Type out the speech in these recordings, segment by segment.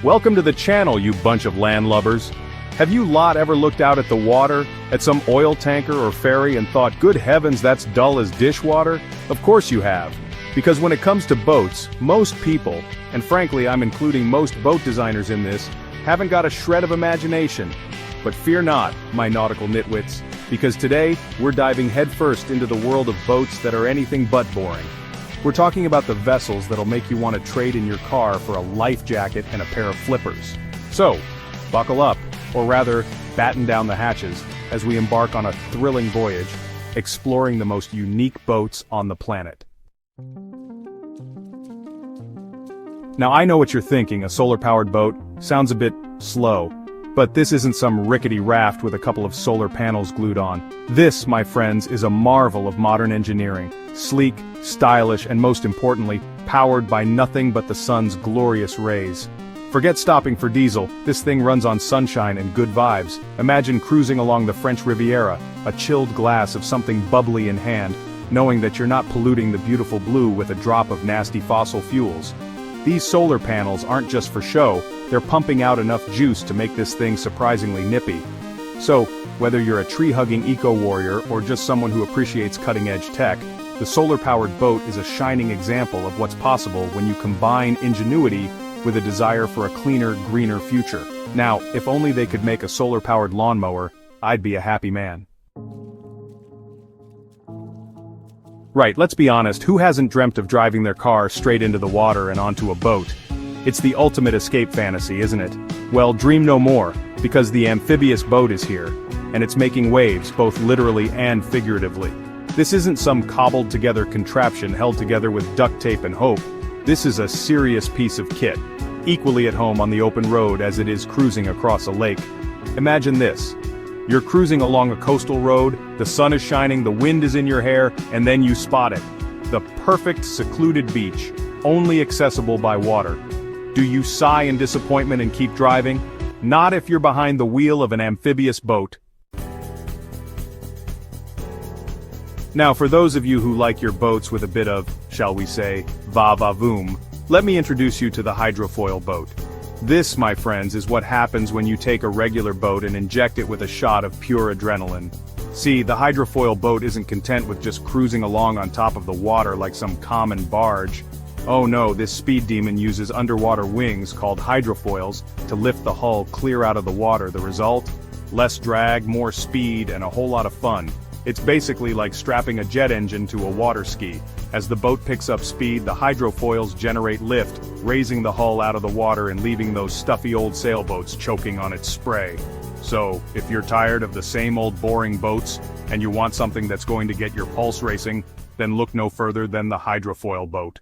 Welcome to the channel, you bunch of landlubbers. Have you lot ever looked out at the water, at some oil tanker or ferry and thought, good heavens, that's dull as dishwater? Of course you have. Because when it comes to boats, most people, and frankly I'm including most boat designers in this, haven't got a shred of imagination. But fear not, my nautical nitwits, because today, we're diving headfirst into the world of boats that are anything but boring. We're talking about the vessels that'll make you want to trade in your car for a life jacket and a pair of flippers. So, buckle up, or rather, batten down the hatches, as we embark on a thrilling voyage, exploring the most unique boats on the planet. Now I know what you're thinking, a solar-powered boat sounds a bit slow. But this isn't some rickety raft with a couple of solar panels glued on. This, my friends, is a marvel of modern engineering. Sleek, stylish, and most importantly, powered by nothing but the sun's glorious rays. Forget stopping for diesel, this thing runs on sunshine and good vibes. Imagine cruising along the French Riviera, a chilled glass of something bubbly in hand, knowing that you're not polluting the beautiful blue with a drop of nasty fossil fuels. These solar panels aren't just for show, they're pumping out enough juice to make this thing surprisingly nippy. So, whether you're a tree-hugging eco-warrior or just someone who appreciates cutting-edge tech, the solar-powered boat is a shining example of what's possible when you combine ingenuity with a desire for a cleaner, greener future. Now, if only they could make a solar-powered lawnmower, I'd be a happy man. Right, let's be honest, who hasn't dreamt of driving their car straight into the water and onto a boat? It's the ultimate escape fantasy, isn't it? Well, dream no more, because the Amphibious Boat is here, and it's making waves both literally and figuratively. This isn't some cobbled-together contraption held together with duct tape and hope. This is a serious piece of kit, equally at home on the open road as it is cruising across a lake. Imagine this. You're cruising along a coastal road, the sun is shining, the wind is in your hair, and then you spot it. The perfect secluded beach, only accessible by water. Do you sigh in disappointment and keep driving? Not if you're behind the wheel of an amphibious boat. Now for those of you who like your boats with a bit of, shall we say, va-va-voom, let me introduce you to the hydrofoil boat. This, my friends, is what happens when you take a regular boat and inject it with a shot of pure adrenaline. See, the hydrofoil boat isn't content with just cruising along on top of the water like some common barge. Oh no, this speed demon uses underwater wings called hydrofoils to lift the hull clear out of the water. The result? Less drag, more speed, and a whole lot of fun. It's basically like strapping a jet engine to a water ski. As the boat picks up speed, the hydrofoils generate lift, raising the hull out of the water and leaving those stuffy old sailboats choking on its spray. So, if you're tired of the same old boring boats, and you want something that's going to get your pulse racing, then look no further than the hydrofoil boat.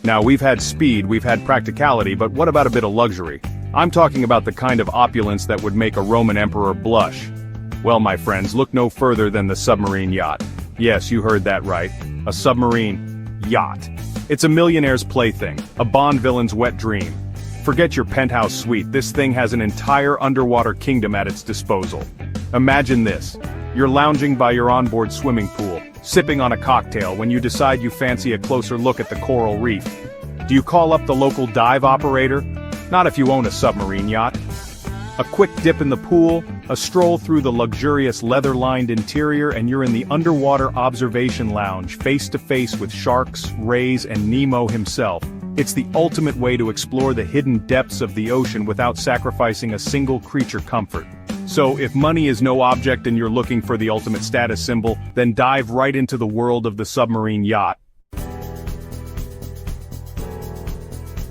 Now we've had speed, we've had practicality, but what about a bit of luxury? I'm talking about the kind of opulence that would make a Roman emperor blush. Well, my friends, look no further than the submarine yacht. Yes, you heard that right. A submarine yacht. It's a millionaire's plaything, a Bond villain's wet dream. Forget your penthouse suite, this thing has an entire underwater kingdom at its disposal. Imagine this. You're lounging by your onboard swimming pool, sipping on a cocktail when you decide you fancy a closer look at the coral reef. Do you call up the local dive operator? Not if you own a submarine yacht. A quick dip in the pool, a stroll through the luxurious leather-lined interior, and you're in the underwater observation lounge, face to face with sharks, rays, and Nemo himself. It's the ultimate way to explore the hidden depths of the ocean without sacrificing a single creature comfort. So, if money is no object and you're looking for the ultimate status symbol, then dive right into the world of the submarine yacht.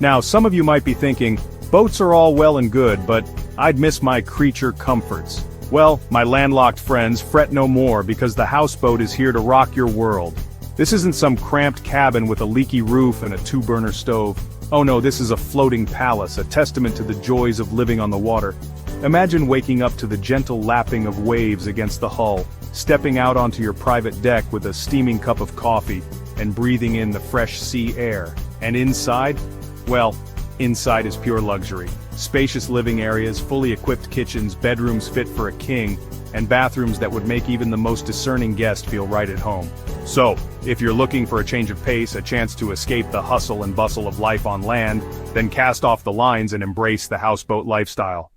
Now, some of you might be thinking, boats are all well and good, but I'd miss my creature comforts. Well, my landlocked friends, fret no more because the houseboat is here to rock your world. This isn't some cramped cabin with a leaky roof and a two-burner stove. Oh no, this is a floating palace, a testament to the joys of living on the water. Imagine waking up to the gentle lapping of waves against the hull, stepping out onto your private deck with a steaming cup of coffee, and breathing in the fresh sea air. And inside? Well, inside is pure luxury. Spacious living areas, fully equipped kitchens, bedrooms fit for a king, and bathrooms that would make even the most discerning guest feel right at home. So, If you're looking for a change of pace, a chance to escape the hustle and bustle of life on land, then cast off the lines and embrace the houseboat lifestyle.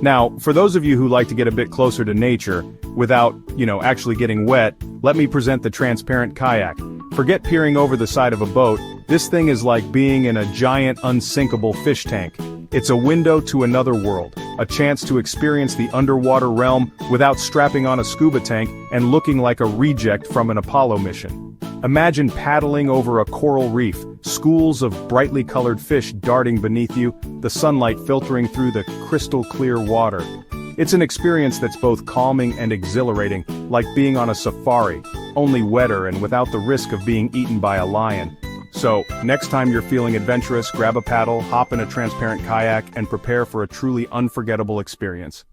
Now, for those of you who like to get a bit closer to nature, without, actually getting wet, let me present the transparent kayak. Forget peering over the side of a boat, this thing is like being in a giant unsinkable fish tank. It's a window to another world, a chance to experience the underwater realm without strapping on a scuba tank and looking like a reject from an Apollo mission. Imagine paddling over a coral reef, schools of brightly colored fish darting beneath you, the sunlight filtering through the crystal clear water. It's an experience that's both calming and exhilarating, like being on a safari, only wetter and without the risk of being eaten by a lion. So, next time you're feeling adventurous, grab a paddle, hop in a transparent kayak, and prepare for a truly unforgettable experience.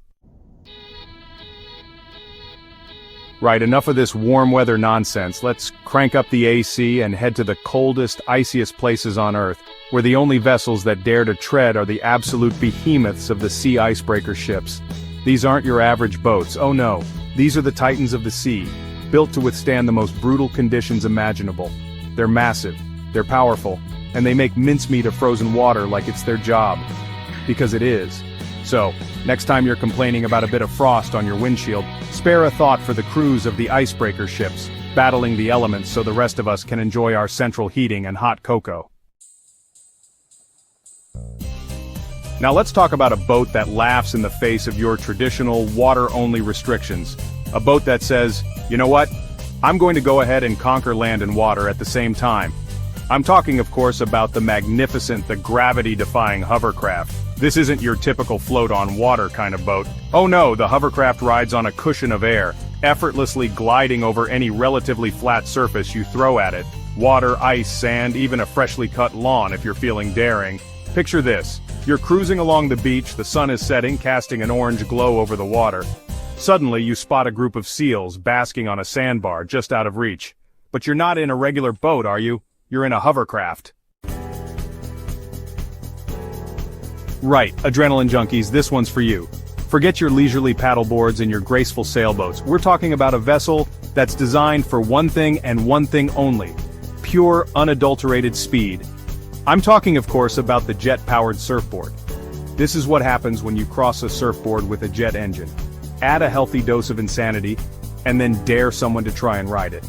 Right, enough of this warm weather nonsense. Let's crank up the AC and head to the coldest, iciest places on Earth, where the only vessels that dare to tread are the absolute behemoths of the sea icebreaker ships. These aren't your average boats, oh no, these are the titans of the sea, built to withstand the most brutal conditions imaginable. They're massive, they're powerful, and they make mincemeat of frozen water like it's their job. Because it is. So, next time you're complaining about a bit of frost on your windshield, spare a thought for the crews of the icebreaker ships, battling the elements so the rest of us can enjoy our central heating and hot cocoa. Now let's talk about a boat that laughs in the face of your traditional water-only restrictions. A boat that says, you know what? I'm going to go ahead and conquer land and water at the same time. I'm talking, of course, about the magnificent, the gravity-defying hovercraft. This isn't your typical float-on-water kind of boat. Oh no, the hovercraft rides on a cushion of air, effortlessly gliding over any relatively flat surface you throw at it. Water, ice, sand, even a freshly cut lawn if you're feeling daring. Picture this. You're cruising along the beach, the sun is setting, casting an orange glow over the water. Suddenly, you spot a group of seals basking on a sandbar just out of reach. But you're not in a regular boat, are you? You're in a hovercraft. Right, adrenaline junkies, this one's for you. Forget your leisurely paddleboards and your graceful sailboats. We're talking about a vessel that's designed for one thing and one thing only. Pure, unadulterated speed. I'm talking, of course, about the jet-powered surfboard. This is what happens when you cross a surfboard with a jet engine. Add a healthy dose of insanity, and then dare someone to try and ride it.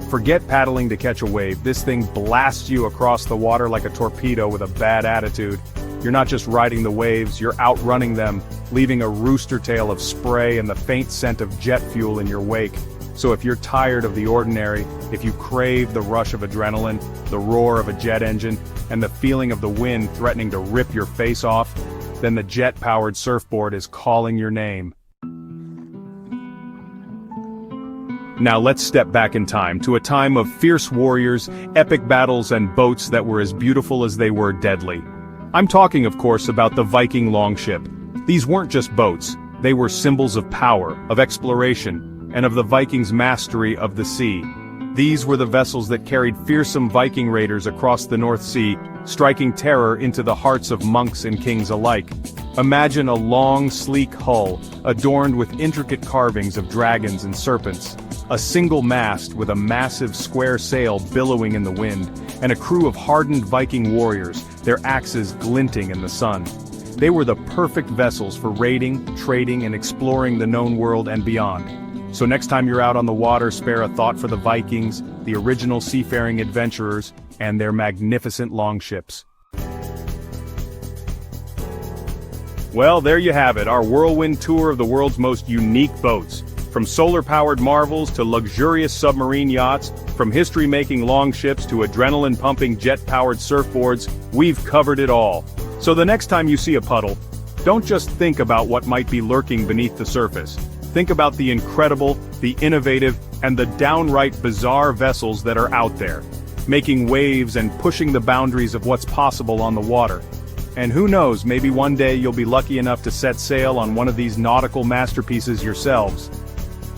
Forget paddling to catch a wave, this thing blasts you across the water like a torpedo with a bad attitude. You're not just riding the waves, you're outrunning them, leaving a rooster tail of spray and the faint scent of jet fuel in your wake. So if you're tired of the ordinary, if you crave the rush of adrenaline, the roar of a jet engine, and the feeling of the wind threatening to rip your face off, then the jet-powered surfboard is calling your name. Now let's step back in time to a time of fierce warriors, epic battles, and boats that were as beautiful as they were deadly. I'm talking, of course, about the Viking longship. These weren't just boats, they were symbols of power, of exploration, and of the Vikings' mastery of the sea. These were the vessels that carried fearsome Viking raiders across the North Sea, striking terror into the hearts of monks and kings alike. Imagine a long, sleek hull, adorned with intricate carvings of dragons and serpents, a single mast with a massive square sail billowing in the wind, and a crew of hardened Viking warriors, their axes glinting in the sun. They were the perfect vessels for raiding, trading, and exploring the known world and beyond. So next time you're out on the water, spare a thought for the Vikings, the original seafaring adventurers, and their magnificent longships. Well, there you have it, our whirlwind tour of the world's most unique boats. From solar-powered marvels to luxurious submarine yachts, from history-making longships to adrenaline-pumping jet-powered surfboards, we've covered it all. So the next time you see a puddle, don't just think about what might be lurking beneath the surface. Think about the incredible, the innovative, and the downright bizarre vessels that are out there, making waves and pushing the boundaries of what's possible on the water. And who knows, maybe one day you'll be lucky enough to set sail on one of these nautical masterpieces yourselves.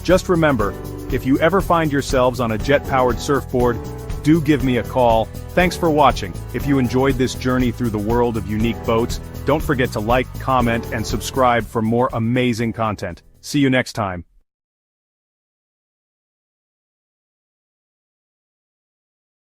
Just remember, if you ever find yourselves on a jet-powered surfboard, do give me a call. Thanks for watching. If you enjoyed this journey through the world of unique boats, don't forget to like, comment, and subscribe for more amazing content. See you next time.